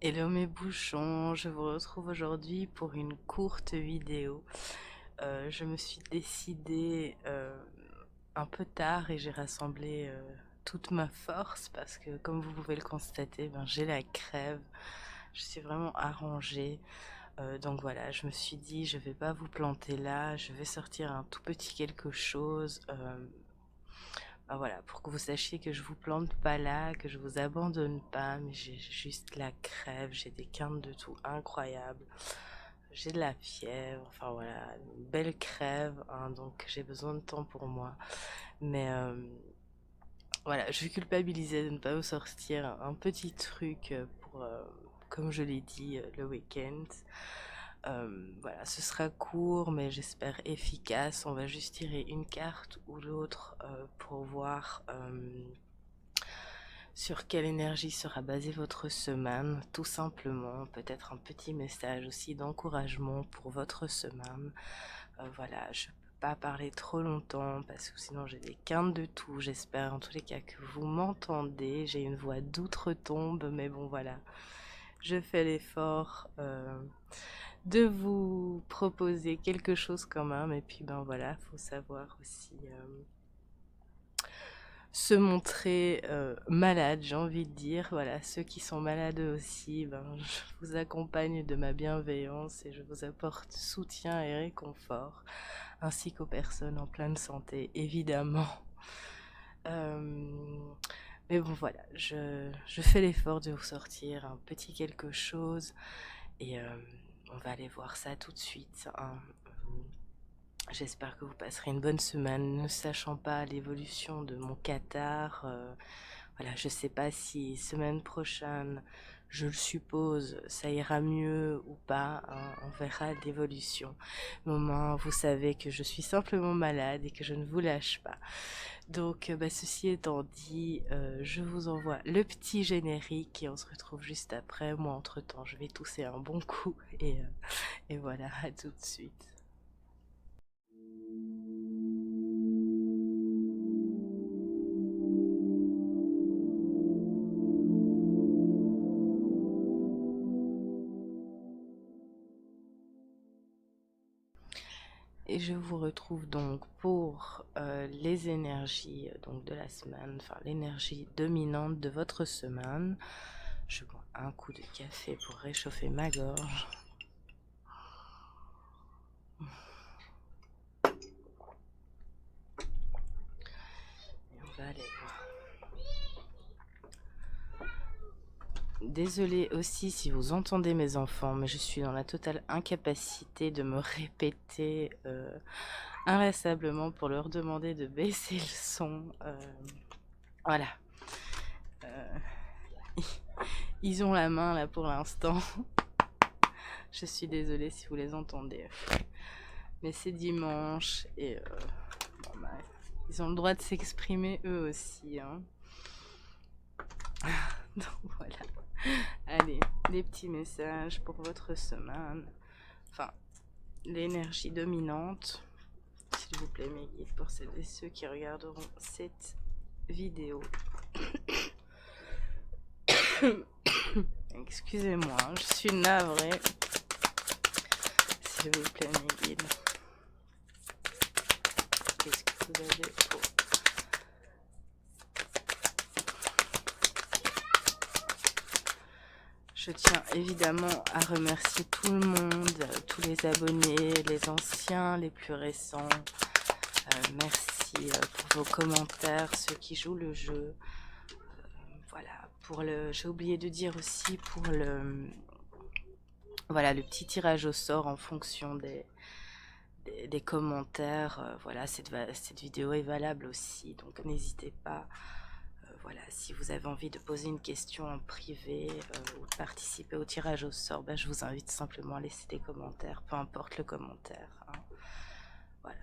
Hello mes bouchons, je vous retrouve aujourd'hui pour une courte vidéo. Je me suis décidée un peu tard et j'ai rassemblé toute ma force parce que comme vous pouvez le constater, ben, j'ai la crève. Je suis vraiment arrangée. Donc voilà, je me suis dit je vais pas vous planter là, je vais sortir un tout petit quelque chose. Ben voilà, pour que vous sachiez que je vous plante pas là, que je vous abandonne pas, mais j'ai juste la crève, j'ai des quintes de tout incroyables, j'ai de la fièvre, enfin voilà, une belle crève, hein, donc j'ai besoin de temps pour moi. Mais voilà, je culpabilisais de ne pas vous sortir un petit truc pour, comme je l'ai dit, le week-end. Voilà, ce sera court, mais j'espère efficace. On va juste tirer une carte ou l'autre pour voir sur quelle énergie sera basée votre semaine, tout simplement. Peut-être un petit message aussi d'encouragement pour votre semaine. Voilà, je ne peux pas parler trop longtemps parce que sinon j'ai des quintes de tout. J'espère en tous les cas que vous m'entendez. J'ai une voix d'outre-tombe, mais bon voilà, je fais l'effort de vous proposer quelque chose quand même. Et puis ben voilà, faut savoir aussi se montrer malade, j'ai envie de dire. Voilà, ceux qui sont malades aussi, ben, je vous accompagne de ma bienveillance et je vous apporte soutien et réconfort, ainsi qu'aux personnes en pleine santé, évidemment. Euh, mais bon, voilà, je fais l'effort de vous sortir un petit quelque chose et on va aller voir ça tout de suite, hein. J'espère que vous passerez une bonne semaine, ne sachant pas l'évolution de mon catarrhe. Voilà, je sais pas si semaine prochaine, je le suppose, ça ira mieux ou pas, hein, on verra l'évolution. Mais au moins, vous savez que je suis simplement malade et que je ne vous lâche pas. Donc, bah, ceci étant dit, je vous envoie le petit générique et on se retrouve juste après. Moi, entre-temps, je vais tousser un bon coup et voilà, à tout de suite. Et je vous retrouve donc pour les énergies donc de la semaine, enfin l'énergie dominante de votre semaine. Je bois un coup de café pour réchauffer ma gorge. Et on va aller voir. Désolée aussi si vous entendez mes enfants, mais je suis dans la totale incapacité de me répéter inlassablement pour leur demander de baisser le son. Voilà. Euh, ils ont la main là pour l'instant. Je suis désolée si vous les entendez. Mais c'est dimanche et bon, bah, ils ont le droit de s'exprimer eux aussi, hein. Donc voilà. Allez, des petits messages pour votre semaine. Enfin, l'énergie dominante. S'il vous plaît, mes guides, pour celles et ceux qui regarderont cette vidéo. Excusez-moi, je suis navrée. S'il vous plaît, mes guides. Qu'est-ce que vous avez pour... Je tiens évidemment à remercier tout le monde, tous les abonnés, les anciens, les plus récents. Merci pour vos commentaires, ceux qui jouent le jeu. Voilà, j'ai oublié de dire aussi pour voilà, le petit tirage au sort en fonction des commentaires. Voilà, cette vidéo est valable aussi, donc n'hésitez pas. Voilà, si vous avez envie de poser une question en privé ou de participer au tirage au sort, ben, je vous invite simplement à laisser des commentaires, peu importe le commentaire, hein. Voilà.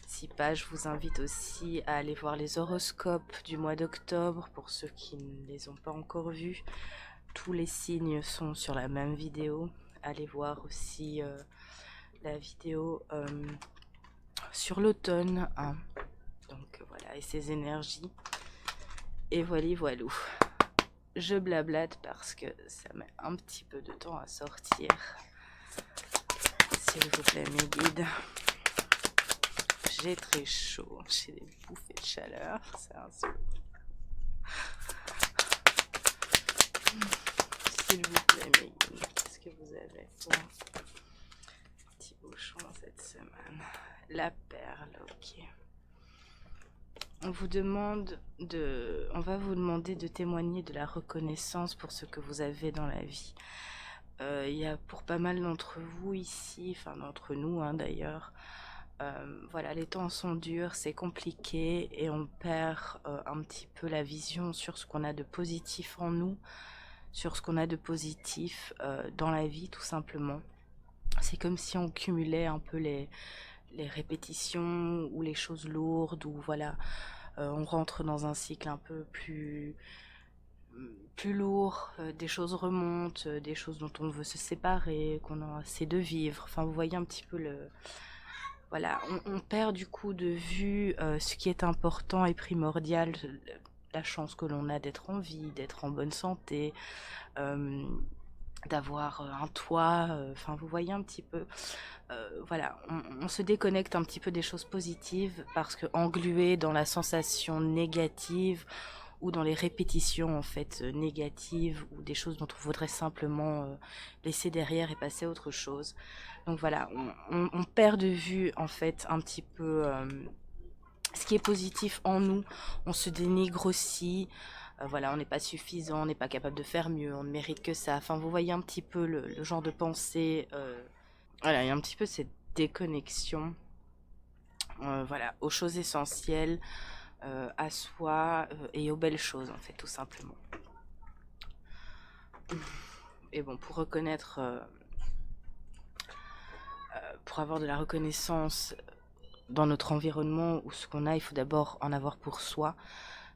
Si pas, je vous invite aussi à aller voir les horoscopes du mois d'octobre pour ceux qui ne les ont pas encore vus. Tous les signes sont sur la même vidéo. Allez voir aussi la vidéo sur l'automne, hein. Donc voilà, et ses énergies. Et voilà, voilou. je blablate parce que ça met un petit peu de temps à sortir. S'il vous plaît, mes guides. J'ai très chaud, j'ai des bouffées de chaleur, c'est insupportable. S'il vous plaît, mes guides, qu'est-ce que vous avez pour petit bouchon cette semaine? La perle, ok. On va vous demander de témoigner de la reconnaissance pour ce que vous avez dans la vie. Il y a pour pas mal d'entre vous ici, enfin d'entre nous d'ailleurs, voilà, les temps sont durs, c'est compliqué et on perd un petit peu la vision sur ce qu'on a de positif en nous, sur ce qu'on a de positif dans la vie tout simplement. C'est comme si on cumulait un peu les répétitions ou les choses lourdes, ou voilà, on rentre dans un cycle un peu plus lourd, des choses remontent, des choses dont on veut se séparer, qu'on a assez de vivre. Enfin, vous voyez un petit peu voilà, on perd du coup de vue ce qui est important et primordial, la chance que l'on a d'être en vie, d'être en bonne santé, d'avoir un toit, enfin vous voyez un petit peu, voilà, on se déconnecte un petit peu des choses positives parce que englué dans la sensation négative ou dans les répétitions en fait négatives ou des choses dont on voudrait simplement laisser derrière et passer à autre chose. Donc voilà, on perd de vue en fait un petit peu ce qui est positif en nous, on se dénigre aussi. Voilà, on n'est pas suffisant, on n'est pas capable de faire mieux, on ne mérite que ça. Enfin, vous voyez un petit peu le genre de pensée. Voilà, il y a un petit peu cette déconnexion. Voilà, aux choses essentielles, à soi et aux belles choses, en fait, tout simplement. Et bon, pour reconnaître, pour avoir de la reconnaissance dans notre environnement ou ce qu'on a, il faut d'abord en avoir pour soi.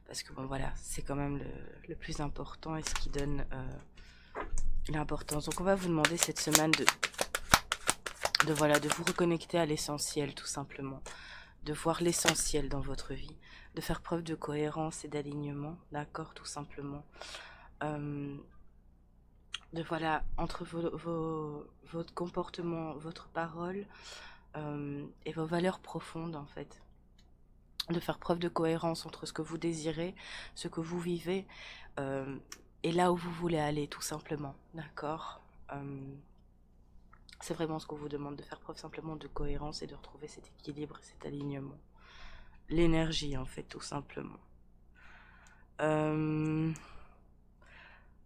Parce que bon, voilà, c'est quand même le plus important et ce qui donne l'importance. Donc on va vous demander cette semaine voilà, de vous reconnecter à l'essentiel tout simplement, de voir l'essentiel dans votre vie, de faire preuve de cohérence et d'alignement, d'accord, tout simplement. De voilà, entre votre comportement, votre parole et vos valeurs profondes en fait. De faire preuve de cohérence entre ce que vous désirez, ce que vous vivez et là où vous voulez aller tout simplement, d'accord. C'est vraiment ce qu'on vous demande, de faire preuve simplement de cohérence et de retrouver cet équilibre, cet alignement. L'énergie, en fait, tout simplement.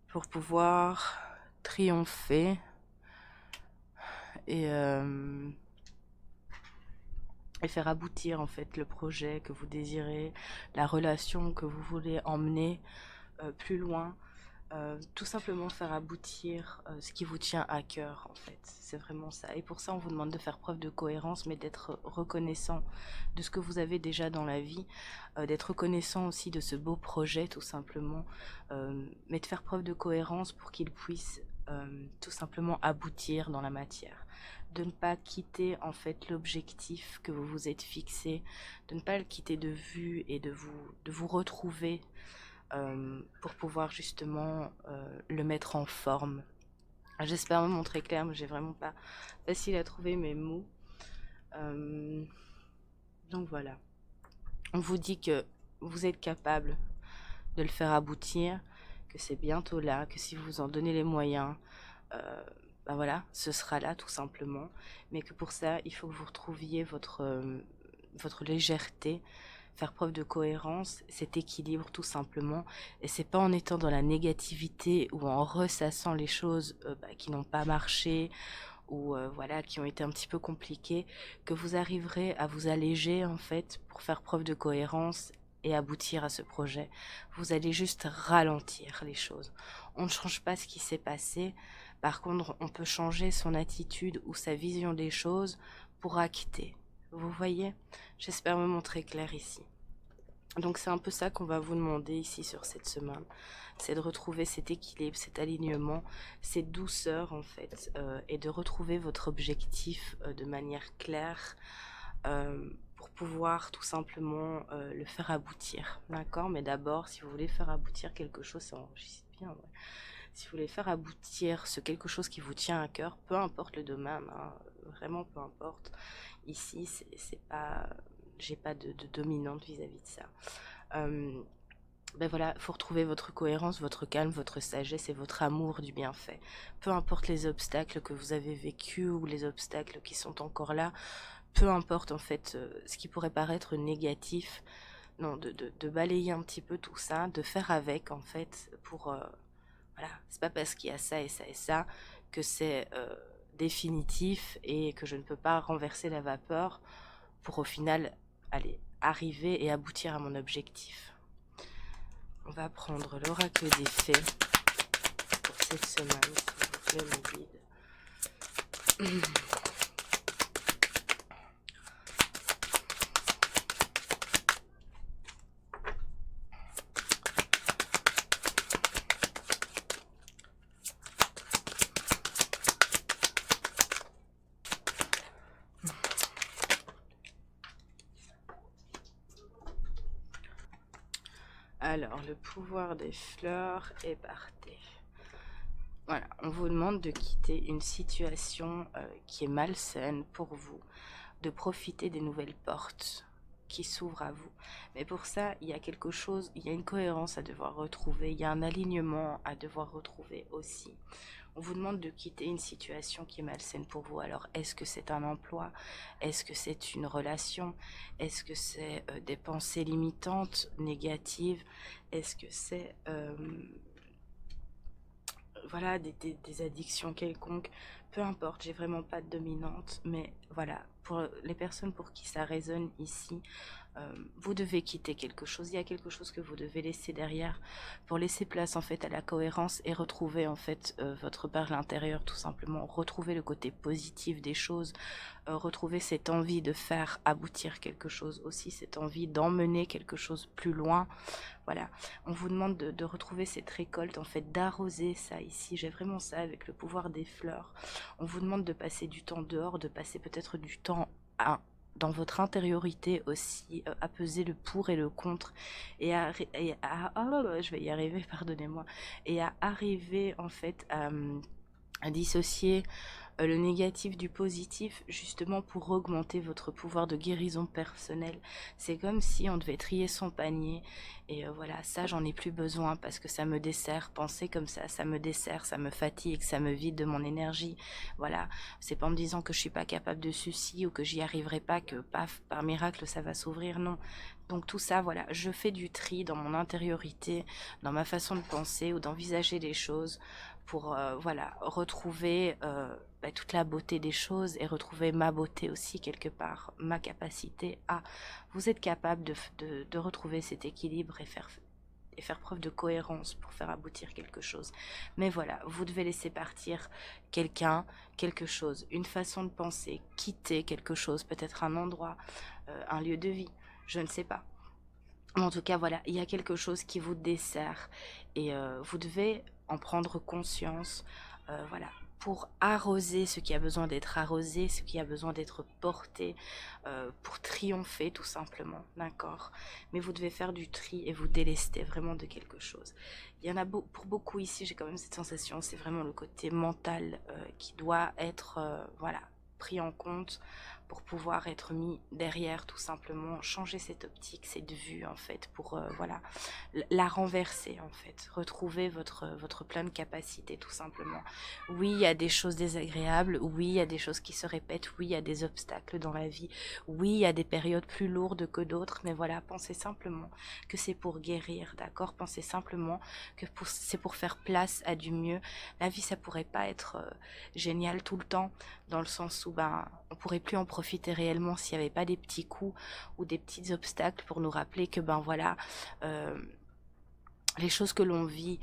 Pour pouvoir triompher et faire aboutir, en fait, le projet que vous désirez, la relation que vous voulez emmener plus loin. Tout simplement faire aboutir ce qui vous tient à cœur en fait, c'est vraiment ça. Et pour ça on vous demande de faire preuve de cohérence, mais d'être reconnaissant de ce que vous avez déjà dans la vie, d'être reconnaissant aussi de ce beau projet tout simplement, mais de faire preuve de cohérence pour qu'il puisse tout simplement aboutir dans la matière, de ne pas quitter en fait l'objectif que vous vous êtes fixé, de ne pas le quitter de vue et de vous retrouver pour pouvoir justement le mettre en forme. J'espère me montrer clair, mais j'ai vraiment pas facile à trouver mes mots. Donc voilà. On vous dit que vous êtes capable de le faire aboutir, que c'est bientôt là, que si vous en donnez les moyens, ben voilà, ce sera là tout simplement. Mais que pour ça, il faut que vous retrouviez votre légèreté, faire preuve de cohérence, cet équilibre tout simplement. Et c'est pas en étant dans la négativité ou en ressassant les choses qui n'ont pas marché ou voilà, qui ont été un petit peu compliquées, que vous arriverez à vous alléger en fait pour faire preuve de cohérence et aboutir à ce projet. Vous allez juste ralentir les choses. On ne change pas ce qui s'est passé. Par contre, on peut changer son attitude ou sa vision des choses pour acter. Vous voyez? J'espère me montrer clair ici. Donc c'est un peu ça qu'on va vous demander ici sur cette semaine. C'est de retrouver cet équilibre, cet alignement, cette douceur en fait, et de retrouver votre objectif de manière claire pour pouvoir tout simplement le faire aboutir. D'accord? Mais d'abord, si vous voulez faire aboutir quelque chose, c'est enregistré. bien, ouais. Si vous voulez faire aboutir ce quelque chose qui vous tient à cœur, peu importe le domaine, hein, vraiment peu importe. Ici, c'est pas, j'ai pas de dominante vis-à-vis de ça. Euh, ben voilà, faut retrouver votre cohérence, votre calme, votre sagesse et votre amour du bienfait. Peu importe les obstacles que vous avez vécus ou les obstacles qui sont encore là, peu importe en fait ce qui pourrait paraître négatif, non, de balayer un petit peu tout ça, de faire avec en fait pour voilà, c'est pas parce qu'il y a ça et ça et ça que c'est définitif et que je ne peux pas renverser la vapeur pour au final aller arriver et aboutir à mon objectif. On va prendre l'oracle des fées pour cette semaine, s'il vous plaît, mon guide. Alors, le pouvoir des fleurs est parti. Voilà, on vous demande de quitter une situation qui est malsaine pour vous, de profiter des nouvelles portes qui s'ouvrent à vous. Mais pour ça, il y a quelque chose, il y a une cohérence à devoir retrouver, il y a un alignement à devoir retrouver aussi. On vous demande de quitter une situation qui est malsaine pour vous. Alors, est-ce que c'est un emploi? Est-ce que c'est une relation? Est-ce que c'est des pensées limitantes, négatives? Est-ce que c'est voilà, des addictions quelconques? Peu importe, j'ai vraiment pas de dominante, mais voilà, pour les personnes pour qui ça résonne ici, vous devez quitter quelque chose, il y a quelque chose que vous devez laisser derrière pour laisser place en fait à la cohérence et retrouver en fait votre perle intérieure tout simplement, retrouver le côté positif des choses, retrouver cette envie de faire aboutir quelque chose aussi, cette envie d'emmener quelque chose plus loin. Voilà, on vous demande de retrouver cette récolte, en fait, d'arroser ça ici. J'ai vraiment ça avec le pouvoir des fleurs. On vous demande de passer du temps dehors, de passer peut-être du temps dans votre intériorité aussi, à peser le pour et le contre, oh, je vais y arriver, pardonnez-moi, et à arriver en fait à dissocier le négatif du positif, justement pour augmenter votre pouvoir de guérison personnelle. C'est comme si on devait trier son panier et voilà, ça j'en ai plus besoin parce que ça me dessert. Penser comme ça me dessert, ça me fatigue, ça me vide de mon énergie. Voilà, c'est pas en me disant que je suis pas capable de ceci ou que j'y arriverai pas que paf, par miracle ça va s'ouvrir, non. Donc tout ça, voilà, je fais du tri dans mon intériorité, dans ma façon de penser ou d'envisager les choses pour voilà, retrouver toute la beauté des choses et retrouver ma beauté aussi quelque part, ma capacité à... Vous êtes capable de retrouver cet équilibre et faire preuve de cohérence pour faire aboutir quelque chose. Mais voilà, vous devez laisser partir quelqu'un, quelque chose, une façon de penser, quitter quelque chose, peut-être un endroit, un lieu de vie, je ne sais pas. Mais en tout cas, voilà, il y a quelque chose qui vous dessert et vous devez en prendre conscience, voilà, pour arroser ce qui a besoin d'être arrosé, ce qui a besoin d'être porté, pour triompher tout simplement, d'accord? Mais vous devez faire du tri et vous délester vraiment de quelque chose. Il y en a pour beaucoup ici, j'ai quand même cette sensation, c'est vraiment le côté mental qui doit être, voilà, pris en compte pour pouvoir être mis derrière tout simplement, changer cette optique, cette vue en fait, pour voilà, la renverser en fait, retrouver votre pleine capacité tout simplement. Oui, il y a des choses désagréables, oui, il y a des choses qui se répètent, oui, il y a des obstacles dans la vie, oui, il y a des périodes plus lourdes que d'autres, mais voilà, pensez simplement que c'est pour guérir, d'accord? Pensez simplement que c'est pour faire place à du mieux. La vie, ça pourrait pas être génial tout le temps, dans le sens où ben on pourrait plus en profiter réellement s'il n'y avait pas des petits coups ou des petits obstacles pour nous rappeler que ben voilà, les choses que l'on vit,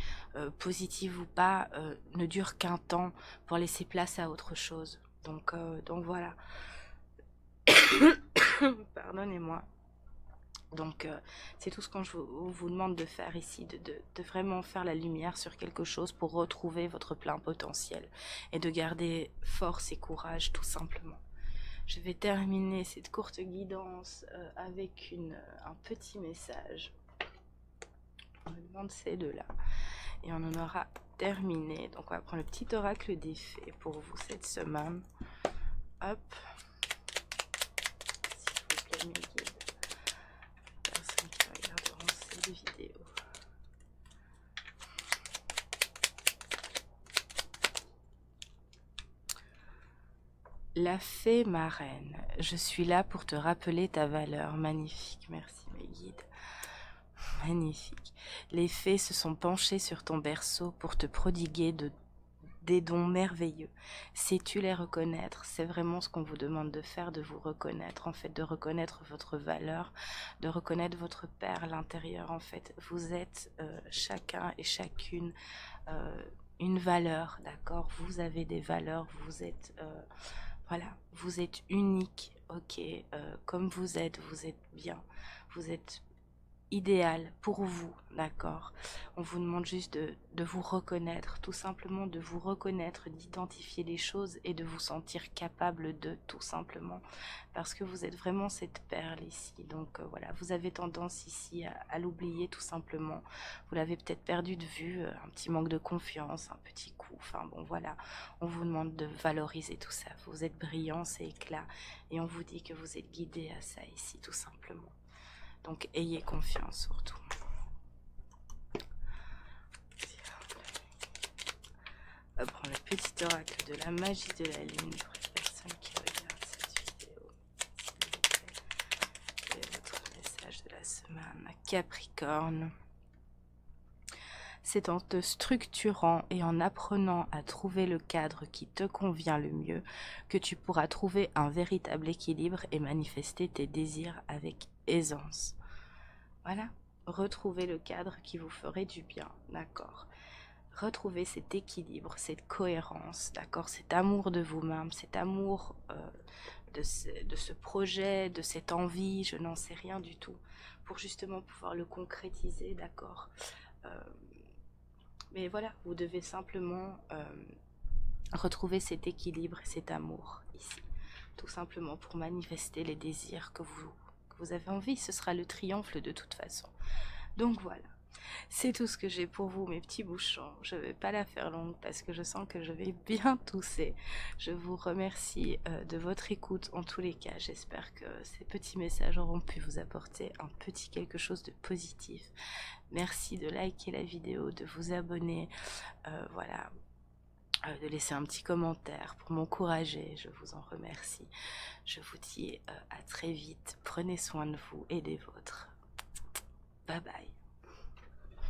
positives ou pas, ne durent qu'un temps pour laisser place à autre chose. Donc voilà. Pardonnez-moi. Donc c'est tout ce que je vous demande de faire ici, de vraiment faire la lumière sur quelque chose pour retrouver votre plein potentiel et de garder force et courage tout simplement. Je vais terminer cette courte guidance avec un petit message. on me demande ces deux-là. Et on en aura terminé. Donc on va prendre le petit oracle des fées pour vous cette semaine. Hop. S'il vous plaît, mes guides. Personnes qui regarderont cette vidéo. La fée marraine, je suis là pour te rappeler ta valeur. Magnifique, merci mes guides. Magnifique. Les fées se sont penchées sur ton berceau pour te prodiguer des dons merveilleux. Sais-tu les reconnaître? C'est vraiment ce qu'on vous demande de faire, de vous reconnaître, en fait, de reconnaître votre valeur, de reconnaître votre perle intérieure, en fait. Vous êtes chacun et chacune une valeur, d'accord? Vous avez des valeurs, vous êtes... voilà, vous êtes unique, ok, comme vous êtes bien, vous êtes idéal pour vous, d'accord? On vous demande juste de vous reconnaître, tout simplement de vous reconnaître, d'identifier les choses et de vous sentir capable de, tout simplement, parce que vous êtes vraiment cette perle ici. Donc voilà, vous avez tendance ici à l'oublier tout simplement. Vous l'avez peut-être perdu de vue, un petit manque de confiance, un petit coup, enfin bon voilà. On vous demande de valoriser tout ça. Vous êtes brillant, c'est éclat, et on vous dit que vous êtes guidé à ça ici, tout simplement. Donc ayez confiance surtout. On va prendre le petit oracle de la magie de la lune pour les personnes qui regardent cette vidéo. S'il vous plaît. Quel est votre message de la semaine? Capricorne. C'est en te structurant et en apprenant à trouver le cadre qui te convient le mieux que tu pourras trouver un véritable équilibre et manifester tes désirs avec aisance. Voilà, retrouvez le cadre qui vous ferait du bien, d'accord? Retrouvez cet équilibre, cette cohérence, d'accord? Cet amour de vous-même, cet amour de ce projet, de cette envie, je n'en sais rien du tout, pour justement pouvoir le concrétiser, d'accord? Mais voilà, vous devez simplement retrouver cet équilibre et cet amour ici, tout simplement pour manifester les désirs que vous avez envie. Ce sera le triomphe de toute façon. Donc voilà, c'est tout ce que j'ai pour vous, mes petits bouchons. Je ne vais pas la faire longue parce que je sens que je vais bien tousser. Je vous remercie de votre écoute en tous les cas. J'espère que ces petits messages auront pu vous apporter un petit quelque chose de positif. Merci de liker la vidéo, de vous abonner, voilà, de laisser un petit commentaire pour m'encourager. Je vous en remercie. Je vous dis à très vite. Prenez soin de vous et des vôtres. Bye bye.